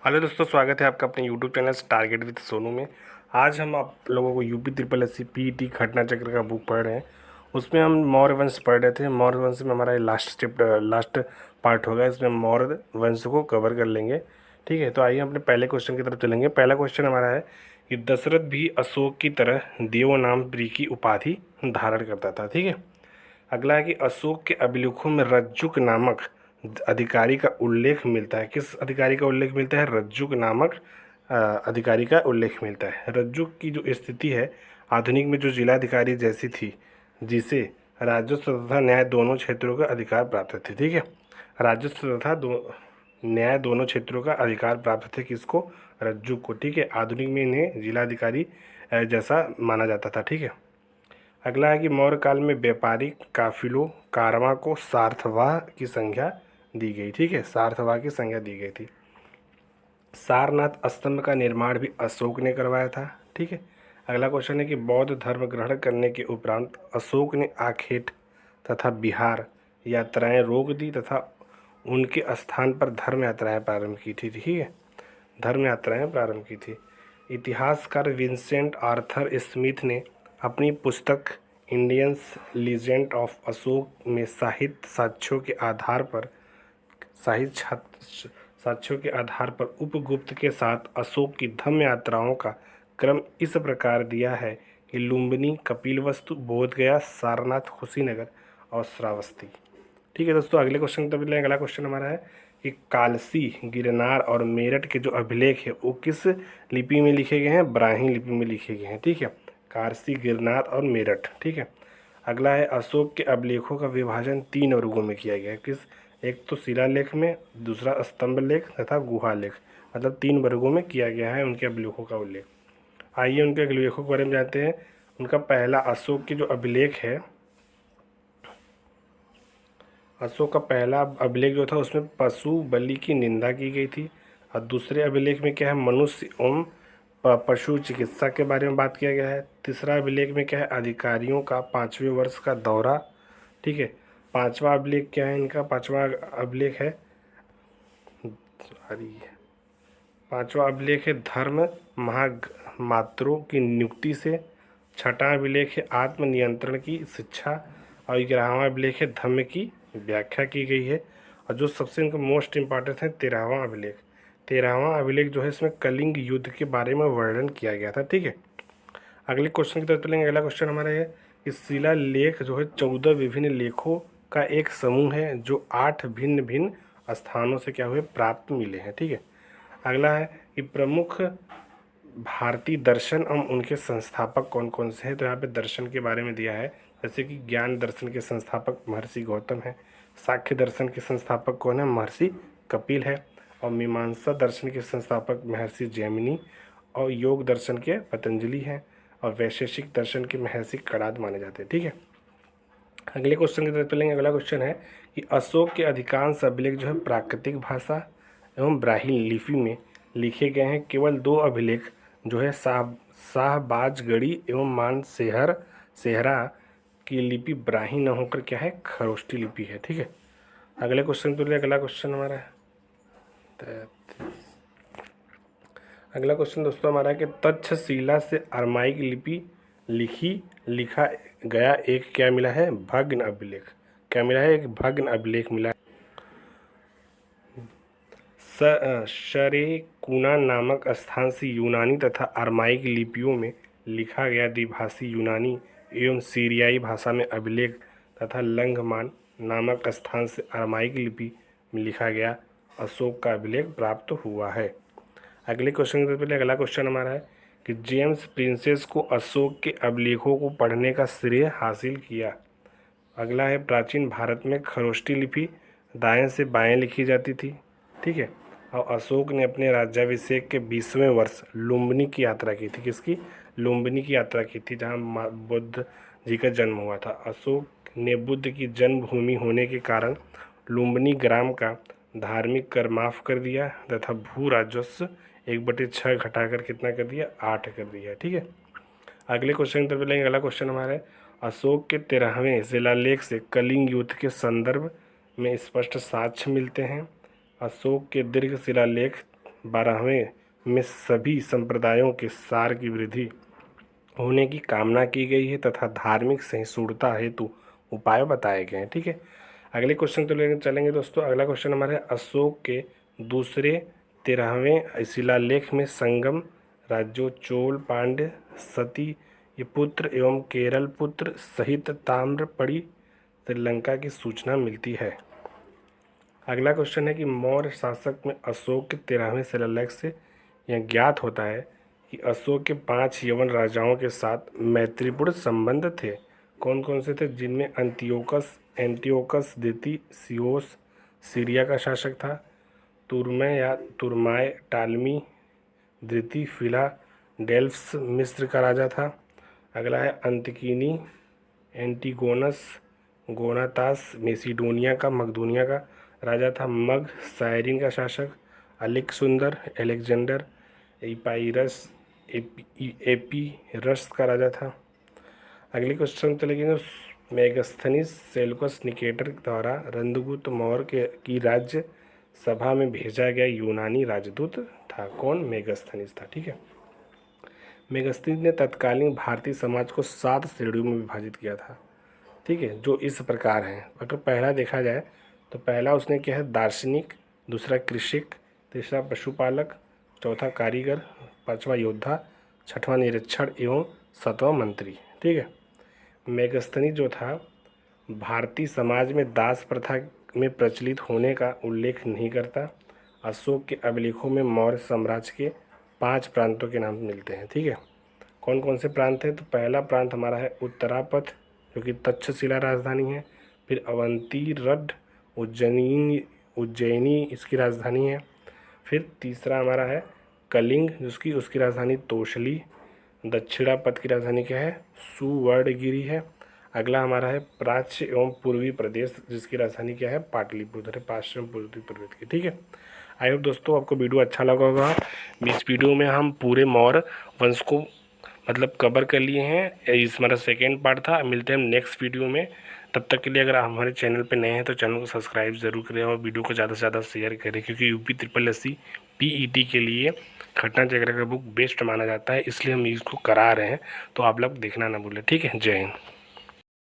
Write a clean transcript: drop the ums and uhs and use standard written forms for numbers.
Hello दोस्तों, स्वागत है आपका अपने YouTube channel target with Sonu में। आज हम आप लोगों को UP triple S C PET घटना चक्र का बुक पढ़ रहे हैं। उसमें हम मौर्य वंश पढ़ रहे थे। मौर्य वंश में हमारा लास्ट पार्ट होगा। इसमें हम मौर्य वंश को कवर कर लेंगे। ठीक है, तो आइए अपने पहले क्वेश्चन की तरफ चलेंगे। पहला क्वेश्चन हमारा है कि दशरथ भी अशोक की तरह देवनामप्रिय की उपाधि धारण करता था। ठीक है। अगला है कि अशोक के अभिलेखों में रज्जुक नामक अधिकारी का उल्लेख मिलता है। किस अधिकारी का उल्लेख मिलता है? रज्जुक नामक अधिकारी का उल्लेख मिलता है। रज्जुक की जो स्थिति है आधुनिक में जो जिलाधिकारी जैसी थी, जिसे राजस्व तथा न्याय दोनों क्षेत्रों का अधिकार प्राप्त थे। ठीक है, राजस्व तथा न्याय दोनों क्षेत्रों का अधिकार प्राप्त थे किसको? रज्जुक को। ठीक है, आधुनिक में इन्हें जिलाधिकारी जैसा माना जाता था। ठीक है। अगला है कि मौर्य काल में व्यापारिक काफिलों कारवां को सार्थवाह की संज्ञा दी गई। ठीक है, सार्थवाह की संज्ञा दी गई थी। सारनाथ स्तंभ का निर्माण भी अशोक ने करवाया था। ठीक है। अगला क्वेश्चन है कि बौद्ध धर्म ग्रहण करने के उपरांत अशोक ने आखेट तथा बिहार यात्राएं रोक दी तथा उनके स्थान पर धर्म यात्राएं प्रारंभ की थी। ठीक है, धर्म यात्राएं प्रारंभ की थी। इतिहासकार विंसेंट आर्थर स्मिथ ने अपनी पुस्तक इंडियंस लीजेंड ऑफ अशोक में साक्ष्यों के आधार पर उपगुप्त के साथ अशोक की धम्म यात्राओं का क्रम इस प्रकार दिया है कि लुम्बिनी, कपिलवस्तु, बोधगया, सारनाथ, कुशीनगर और श्रावस्ती। ठीक है दोस्तों, अगले क्वेश्चन की तरफ चलेंगे। अगला क्वेश्चन हमारा है कि कालसी, गिरनार और मेरठ के जो अभिलेख है वो किस लिपि में लिखे गए हैं? ब्राह्मी लिपि में लिखे गए हैं। ठीक है, कालसी, गिरनार और मेरठ। ठीक है। अगला है अशोक के अभिलेखों का विभाजन 3 वर्गों में किया गया है। किस? एक तो शिलालेख में, दूसरा स्तंभ लेख तथा गुहा लेख। मतलब 3 वर्गों में किया गया है उनके अभिलेखों का उल्लेख। आइए उनके अभिलेखों के बारे में जानते हैं। उनका पहला अशोक की जो अभिलेख है, अशोक का पहला अभिलेख जो था उसमें पशु बलि की निंदा की गई थी। और दूसरे अभिलेख में क्या है? मनुष्य एवं पशु चिकित्सा के बारे में बात किया गया है। तीसरा अभिलेख में क्या है? अधिकारियों का 5वें वर्ष का दौरा। ठीक है। पांचवा अभिलेख क्या है इनका? पांचवा अभिलेख है, सॉरी, पांचवा अभिलेख है धर्म महामात्रों की नियुक्ति से। छठा अभिलेख है आत्मनियंत्रण की शिक्षा। और 11वां अभिलेख है धम्म की व्याख्या की गई है। और जो सबसे इनका मोस्ट इम्पॉर्टेंट है 13वां अभिलेख। 13वां अभिलेख जो है इसमें कलिंग युद्ध के बारे में वर्णन किया गया था। ठीक है। अगले क्वेश्चन की तरफ चलेंगे। अगला क्वेश्चन हमारा है कि शिलालेख जो है 14 विभिन्न लेखों का एक समूह है जो 8 भिन्न भिन्न स्थानों से क्या हुए? प्राप्त मिले हैं। ठीक है। अगला है कि प्रमुख भारतीय दर्शन एवं उनके संस्थापक कौन कौन से हैं? तो यहाँ पे दर्शन के बारे में दिया है, जैसे कि ज्ञान दर्शन के संस्थापक महर्षि गौतम है। सांख्य दर्शन के संस्थापक कौन है? महर्षि कपिल है। और मीमांसा दर्शन के संस्थापक महर्षि जैमिनी। और योग दर्शन के पतंजलि हैं। और वैशेषिक दर्शन के महर्षि कणाद माने जाते हैं। ठीक है। अगले क्वेश्चन की तरफ चलेंगे। अगला क्वेश्चन है कि अशोक के अधिकांश अभिलेख जो है प्राकृतिक भाषा एवं ब्राह्मी लिपि में लिखे गए हैं। केवल 2 अभिलेख जो है शाहबाजगढ़ी एवं सेहरा की लिपि ब्राह्मी न होकर क्या है? खरोष्टी लिपि है। ठीक है। अगले क्वेश्चन तो अगला क्वेश्चन हमारा है, अगला क्वेश्चन दोस्तों हमारा है कि तक्षशिला से अरमाइक लिपि लिखा गया एक क्या मिला है? भग्न अभिलेख। क्या मिला है? एक भग्न अभिलेख मिला है। शरेकुना नामक स्थान से यूनानी तथा अरमाइक लिपियों में लिखा गया द्विभाषी यूनानी एवं सीरियाई भाषा में अभिलेख तथा लंघमान नामक स्थान से अरमाइक लिपि में लिखा गया अशोक का अभिलेख प्राप्त हुआ है। अगले क्वेश्चन से पहले अगला क्वेश्चन हमारा है कि जेम्स प्रिंसेस को अशोक के अभिलेखों को पढ़ने का श्रेय हासिल किया। अगला है प्राचीन भारत में खरोष्टी लिपि दाएं से बाएं लिखी जाती थी। ठीक है। और अशोक ने अपने राज्याभिषेक के 20वें वर्ष लुम्बिनी की यात्रा की थी। किसकी? लुम्बिनी की यात्रा की थी, जहाँ बुद्ध जी का जन्म हुआ था। अशोक ने बुद्ध की जन्मभूमि होने के कारण लुम्बिनी ग्राम का धार्मिक कर माफ कर दिया तथा भू राजस्व 1/6 घटाकर कितना कर दिया? 8 कर दिया। ठीक है। अगले क्वेश्चन की तरफ लेंगे। अगला क्वेश्चन हमारा है अशोक के 13वें शिलालेख से कलिंग युद्ध के संदर्भ में स्पष्ट साक्ष्य मिलते हैं। अशोक के दीर्घ शिलालेख 12वें में सभी संप्रदायों के सार की वृद्धि होने की कामना की गई है तथा धार्मिक सहिष्णुता हेतु उपाय बताए गए हैं। ठीक है, अगले क्वेश्चन तो लेकर चलेंगे दोस्तों। अगला क्वेश्चन हमारे अशोक के दूसरे 13वें शिलालेख में संगम राज्यों चोल पांड्य सती ये पुत्र एवं केरल पुत्र सहित ताम्रपड़ी श्रीलंका की सूचना मिलती है। अगला क्वेश्चन है कि मौर्य शासक में अशोक के 13वें शिलालेख से यह ज्ञात होता है कि अशोक के 5 यवन राजाओं के साथ मैत्रीपूर्ण संबंध थे। कौन कौन से थे? जिनमें एंटियोकस द्वितीय सियोस सीरिया का शासक था, तुर्मै या तुर्माय टालमी द्वितीय फिलाडेल्फस मिस्र का राजा था। अगला है अंतकिनी एंटीगोनस गोनातास मेसिडोनिया का मकदूनिया का राजा था। मग सायरीन का शासक अलेक्सुंदर एलेक्जेंडर एपाइरस एपीरस का राजा था। अगले क्वेश्चन चलेंगे। मेगस्थनीज सेल्यूकस निकेटर द्वारा रंद्रगुप्त मौर्य की राज्य सभा में भेजा गया यूनानी राजदूत था। कौन? मेगस्थनीज था। ठीक है, मेगस्थनीज ने तत्कालीन भारतीय समाज को 7 श्रेणियों में विभाजित किया था। ठीक है, जो इस प्रकार हैं। अगर पहला देखा जाए तो पहला उसने क्या है? दार्शनिक, दूसरा कृषिक, तीसरा पशुपालक, चौथा कारीगर, पांचवा योद्धा, छठवां निरीक्षण एवं 7वां मंत्री। ठीक है, मेगस्थनीज जो था भारतीय समाज में दास प्रथा में प्रचलित होने का उल्लेख नहीं करता। अशोक के अभिलेखों में मौर्य साम्राज्य के 5 प्रांतों के नाम मिलते हैं। ठीक है, कौन कौन से प्रांत हैं? तो पहला प्रांत हमारा है उत्तरापथ जो कि तक्षशिला राजधानी है। फिर अवंती रड उज्जैनी इसकी राजधानी है। फिर तीसरा हमारा है कलिंग जिसकी उसकी राजधानी तोशली। दक्षिणापथ की राजधानी क्या है? सुवर्णगिरी है। अगला हमारा है प्राच्य एवं पूर्वी प्रदेश जिसकी राजधानी क्या है? पाटलिपुत्र है, पाश्चिम पूर्वी प्रदेश की। ठीक है, आई होप दोस्तों आपको वीडियो अच्छा लगा होगा। इस वीडियो में हम पूरे मौर्य वंश को कवर कर लिए हैं। इस हमारा सेकेंड पार्ट था। मिलते हैं हम नेक्स्ट वीडियो में। तब तक के लिए अगर आप हमारे चैनल पे नए हैं तो चैनल को सब्सक्राइब ज़रूर करें और वीडियो को ज़्यादा से ज़्यादा शेयर करें, क्योंकि UP SSC PET के लिए घटना चक्र का बुक बेस्ट माना जाता है, इसलिए हम इसको करा रहे हैं। तो आप लोग देखना ना भूलें। ठीक है, जय हिंद।